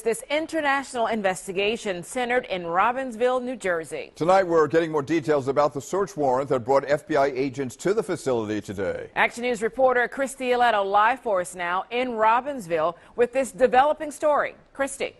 as this international investigation centered in Robbinsville, New Jersey. Tonight, we're getting more details about the search warrant that brought FBI agents to the facility today. Action News reporter Christy Aletto live for us now in Robbinsville with this developing story. Christy.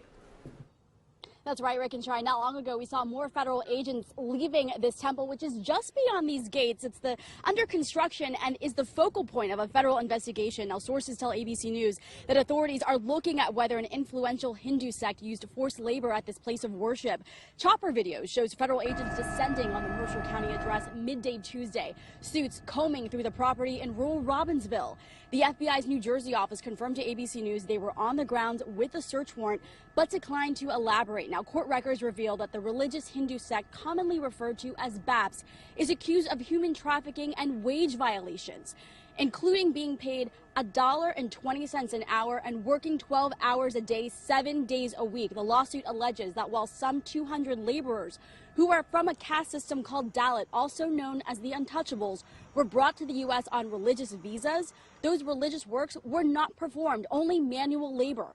That's right, Rick and Shari. Not long ago, we saw more federal agents leaving this temple, which is just beyond these gates. It's under construction and is the focal point of a federal investigation. Now, sources tell ABC News that authorities are looking at whether an influential Hindu sect used forced labor at this place of worship. Chopper video shows federal agents descending on the Mercer County address midday Tuesday. Suits combing through the property in rural Robbinsville. The FBI's New Jersey office confirmed to ABC News they were on the ground with a search warrant, but declined to elaborate. Now, court records reveal that the religious Hindu sect, commonly referred to as BAPS, is accused of human trafficking and wage violations, including being paid $1.20 an hour and working 12 hours a day, 7 days a week. The lawsuit alleges that while some 200 laborers who are from a caste system called Dalit, also known as the Untouchables, were brought to the U.S. on religious visas, those religious works were not performed, only manual labor.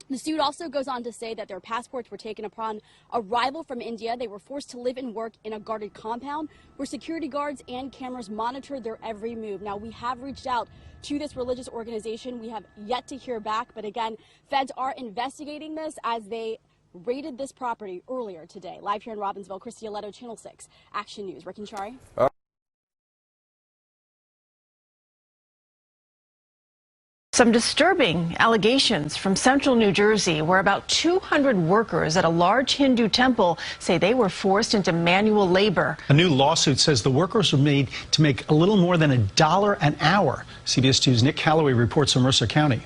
The suit also goes on to say that their passports were taken upon arrival from India. They were forced to live and work in a guarded compound where security guards and cameras monitored their every move. Now, we have reached out to this religious organization. We have yet to hear back. But again, feds are investigating this as they raided this property earlier today. Live here in Robbinsville, Christy Aletto, Channel 6, Action News. Rick and Shari. Some disturbing allegations from central New Jersey, where about 200 workers at a large Hindu temple say they were forced into manual labor. A new lawsuit says the workers were made to make a little more than $1 an hour. CBS 2's Nick Calloway reports from Mercer County.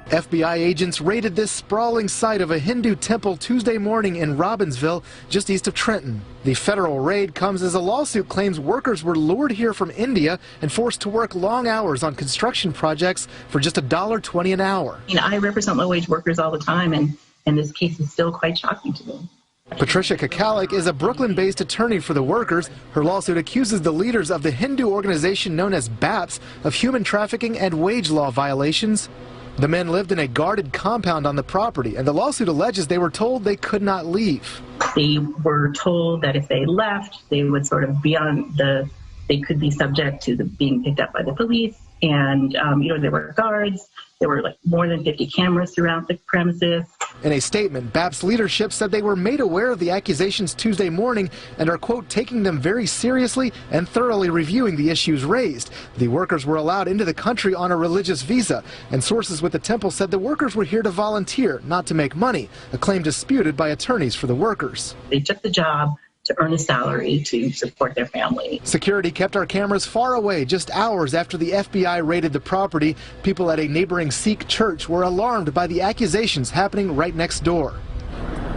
FBI agents raided this sprawling site of a Hindu temple Tuesday morning in Robbinsville, just east of Trenton. The federal raid comes as a lawsuit claims workers were lured here from India and forced to work long hours on construction projects for just $1.20 an hour. I represent low-wage workers all the time, and this case is still quite shocking to me. Patricia Kakalik is a Brooklyn-based attorney for the workers. Her lawsuit accuses the leaders of the Hindu organization known as BAPS of human trafficking and wage law violations. The men lived in a guarded compound on the property, and the lawsuit alleges they were told they could not leave. They were told that if they left, they would sort of they could be subject to being picked up by the police. And, there were guards. There were more than 50 cameras throughout the premises. In a statement, BAPS leadership said they were made aware of the accusations Tuesday morning and are, quote, taking them very seriously and thoroughly reviewing the issues raised. The workers were allowed into the country on a religious visa, and sources with the temple said the workers were here to volunteer, not to make money, a claim disputed by attorneys for the workers. They took the job to earn a salary to support their family. Security kept our cameras far away just hours after the FBI raided the property. People at a neighboring Sikh church were alarmed by the accusations happening right next door.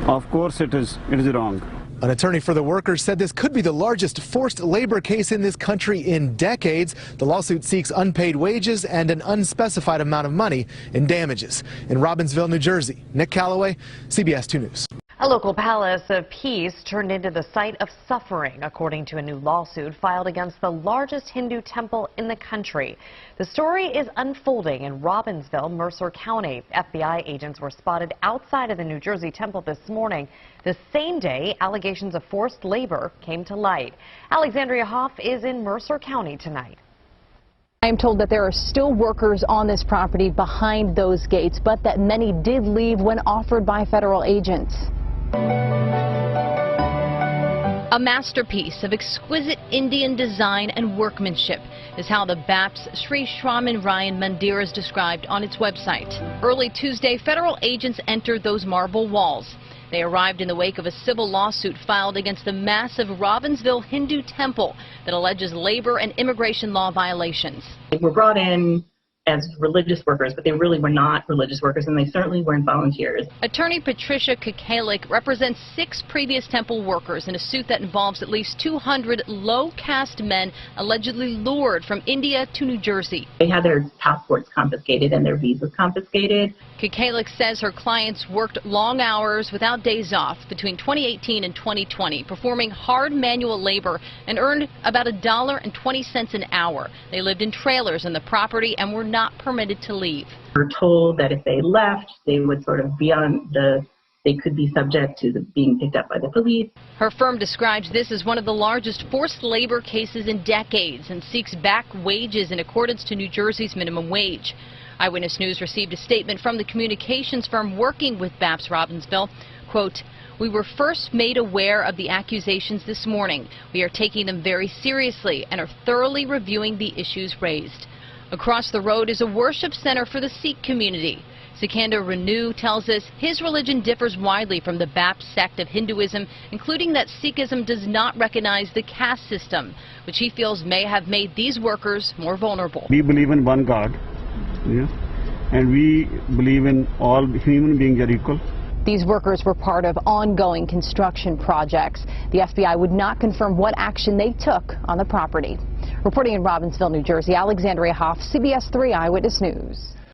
Of course it is wrong. An attorney for the workers said this could be the largest forced labor case in this country in decades. The lawsuit seeks unpaid wages and an unspecified amount of money in damages. In Robbinsville, New Jersey, Nick Calloway, CBS 2 News. A local palace of peace turned into the site of suffering, according to a new lawsuit filed against the largest Hindu temple in the country. The story is unfolding in Robbinsville, Mercer County. FBI agents were spotted outside of the New Jersey temple this morning. The same day, allegations of forced labor came to light. Alexandria Hoff is in Mercer County tonight. I am told that there are still workers on this property behind those gates, but that many did leave when offered by federal agents. A masterpiece of exquisite Indian design and workmanship is how the BAPS Sri Shraman Ryan Mandir is described on its website. Early Tuesday, federal agents entered those marble walls. They arrived in the wake of a civil lawsuit filed against the massive Robbinsville Hindu temple that alleges labor and immigration law violations. They were brought in as religious workers, but they really were not religious workers, and they certainly weren't volunteers. Attorney Patricia Kakalik represents 6 previous temple workers in a suit that involves at least 200 low-caste men allegedly lured from India to New Jersey. They had their passports confiscated and their visas confiscated. Kakalik says her clients worked long hours without days off between 2018 and 2020, performing hard manual labor and earned about $1.20 an hour. They lived in trailers on the property and were not not permitted to leave. We're told that if they left, they would sort of they could be subject to being picked up by the police. Her firm describes this as one of the largest forced labor cases in decades and seeks back wages in accordance to New Jersey's minimum wage. Eyewitness News received a statement from the communications firm working with BAPS Robbinsville. Quote, "We were first made aware of the accusations this morning. We are taking them very seriously and are thoroughly reviewing the issues raised." Across the road is a worship center for the Sikh community. Sikandar Renu tells us his religion differs widely from the BAPS sect of Hinduism, including that Sikhism does not recognize the caste system, which he feels may have made these workers more vulnerable. We believe in one God, and we believe in all human beings are equal. These workers were part of ongoing construction projects. The FBI would not confirm what action they took on the property. Reporting in Robbinsville, New Jersey, Alexandria Hoff, CBS 3 Eyewitness News.